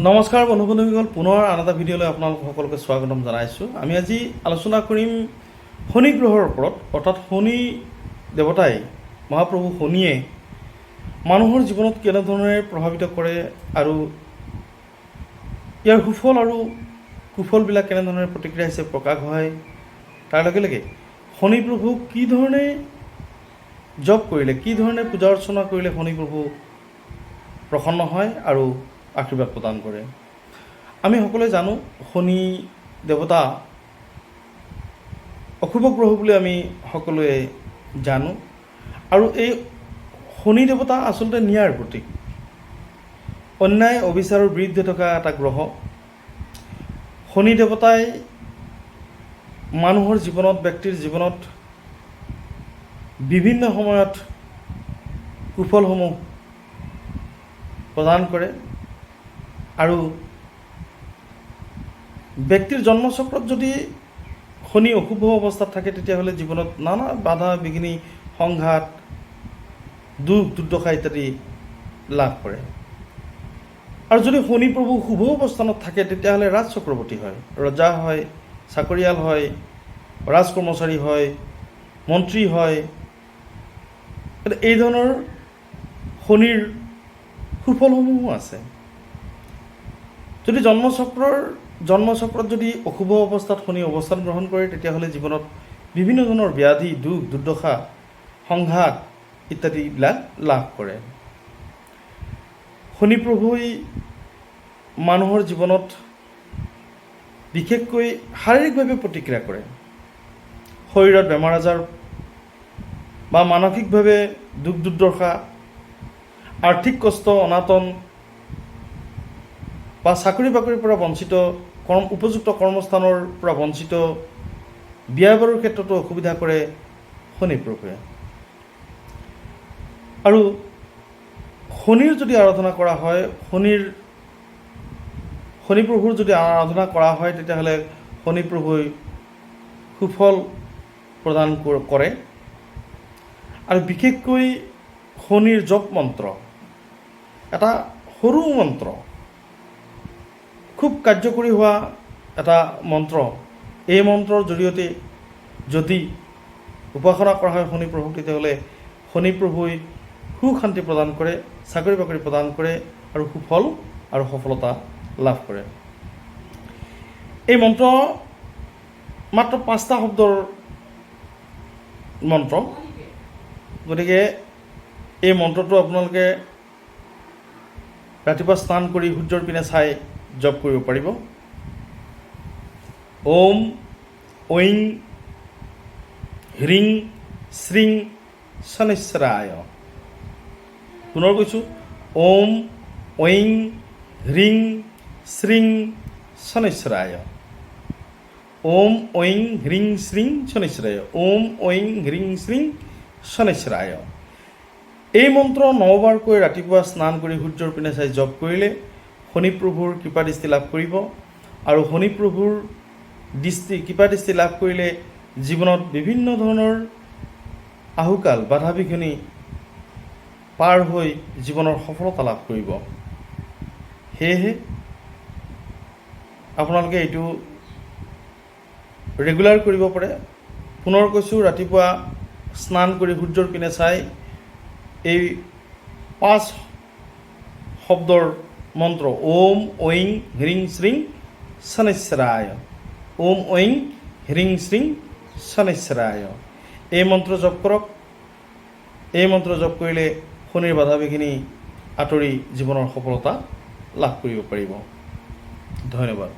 নমস্কাৰ বন্ধু-বান্ধৱীসকল, পুনৰ আন এটা ভিডিঅ'লৈ আপোনালোক সকলোকে স্বাগতম জনাইছোঁ। আমি আজি আলোচনা কৰিম শনি গ্ৰহৰ ওপৰত, অৰ্থাৎ শনি দেৱতাই, মহাপ্ৰভু শনিয়ে মানুহৰ জীৱনত কেনেধৰণে প্ৰভাৱিত কৰে আৰু ইয়াৰ সুফল আৰু কুফলবিলাক কেনেধৰণে প্ৰতিক্ৰিয়া হিচাপে প্ৰকাশ হয়, তাৰ লগে লগে শনি প্ৰভুক কি ধৰণে জপ কৰিলে, কি ধৰণে পূজা অৰ্চনা কৰিলে শনি প্ৰভু প্ৰসন্ন হয় আৰু আশীৰ্বাদ প্ৰদান কৰে। আমি সকলোৱে জানো শনি দেৱতা অশুভ গ্ৰহ বুলি আমি সকলোৱে জানো, আৰু এই শনি দেৱতা আচলতে ন্যায়ৰ প্ৰতীক, অন্যায় অবিচাৰৰ বিৰুদ্ধে থকা এটা গ্ৰহ। শনি দেৱতাই মানুহৰ জীৱনত, ব্যক্তিৰ জীৱনত বিভিন্ন সময়ত কুফলসমূহ প্ৰদান কৰে, আৰু ব্যক্তিৰ জন্মচক্ৰত যদি শনি অশুভ অৱস্থাত থাকে তেতিয়াহ'লে জীৱনত নানা বাধা বিঘিনি, সংঘাত, দুখ দুৰ্দশা ইত্যাদি লাভ কৰে। আৰু যদি শনি প্ৰভু শুভ অৱস্থানত থাকে তেতিয়াহ'লে ৰাজ চক্ৰৱৰ্তী হয়, ৰজা হয়, চাকৰিয়াল হয়, ৰাজকৰ্মচাৰী হয়, মন্ত্ৰী হয়। এই ধৰণৰ শনিৰ সুফলসমূহো আছে। যদি জন্মচক্ৰত যদি অশুভ অৱস্থাত শনি অৱস্থান গ্ৰহণ কৰে তেতিয়াহ'লে জীৱনত বিভিন্ন ধৰণৰ ব্যাধি, দুখ দুৰ্দশা, সংঘাত ইত্যাদিবিলাক লাভ কৰে। শনি প্ৰভুই মানুহৰ জীৱনত বিশেষকৈ শাৰীৰিকভাৱে প্ৰতিক্ৰিয়া কৰে। শৰীৰত বেমাৰ আজাৰ বা মানসিকভাৱে দুখ দুৰ্দশা, আৰ্থিক কষ্ট, অনাটন বা চাকৰি বাকৰিৰ পৰা বঞ্চিত, উপযুক্ত কৰ্মস্থানৰ পৰা বঞ্চিত, বিয়া বাৰুৰ ক্ষেত্ৰতো অসুবিধা কৰে শনি প্ৰভুৱে। আৰু শনিৰ যদি আৰাধনা কৰা হয়, শনি প্ৰভুৰ যদি আৰাধনা কৰা হয় তেতিয়াহ'লে শনি প্ৰভুই সুফল প্ৰদান কৰে। আৰু বিশেষকৈ শনিৰ জপ মন্ত্ৰ, এটা সৰু মন্ত্ৰ, খুব কাৰ্যকৰী হোৱা এটা মন্ত্ৰ। এই মন্ত্ৰৰ জৰিয়তে যদি উপাসনা কৰা হয় শনি প্ৰভুক তেতিয়াহ'লে শনি প্ৰভুই সুখ শান্তি প্ৰদান কৰে, চাকৰি বাকৰি প্ৰদান কৰে আৰু সুফল আৰু সফলতা লাভ কৰে। এই মন্ত্ৰ মাত্ৰ 5টা শব্দৰ মন্ত্ৰ, গতিকে এই মন্ত্ৰটো আপোনালোকে ৰাতিপুৱা স্নান কৰি সূৰ্যৰ পিনে চাই জপ কৰিব পাৰিব। ওম ঐং হ্ৰিং শ্ৰীং শনিশ্চৰায়। পুনৰ কৈছোঁ, ওম ঐং হ্ৰিং শ্ৰীং শনিশ্চৰায়। ওম ঐং হ্ৰিং শ্ৰীং শনিশ্চৰায়। ওম ঐং হ্ৰিং শ্ৰীং শনিশ্চৰায়। এই মন্ত্ৰ 9 বাৰকৈ ৰাতিপুৱা স্নান কৰি সূৰ্যৰ পিনে চাই জপ কৰিলে শনি প্ৰভুৰ কৃপাদৃষ্টি লাভ কৰিব, আৰু শনি প্ৰভুৰ কৃপাদৃষ্টি লাভ কৰিলে জীৱনত বিভিন্ন ধৰণৰ আহুকাল, বাধা বিঘিনি পাৰ হৈ জীৱনৰ সফলতা লাভ কৰিব। সেয়েহে আপোনালোকে এইটো ৰেগুলাৰ কৰিব পাৰে। পুনৰ কৈছোঁ, ৰাতিপুৱা স্নান কৰি সূৰ্যৰ পিনে চাই এই 5 শব্দৰ মন্ত্ৰ ওম ঐং হ্ৰিং শ্ৰীং শনিশ্চৰায়, ওম ঐং হ্ৰিং শ্ৰীং শনিশ্চৰায়, এই মন্ত্ৰ জপ কৰক। এই মন্ত্ৰ জপ কৰিলে শনিৰ বাধা বিঘিনি আঁতৰি জীৱনৰ সফলতা লাভ কৰিব পাৰিব। ধন্যবাদ।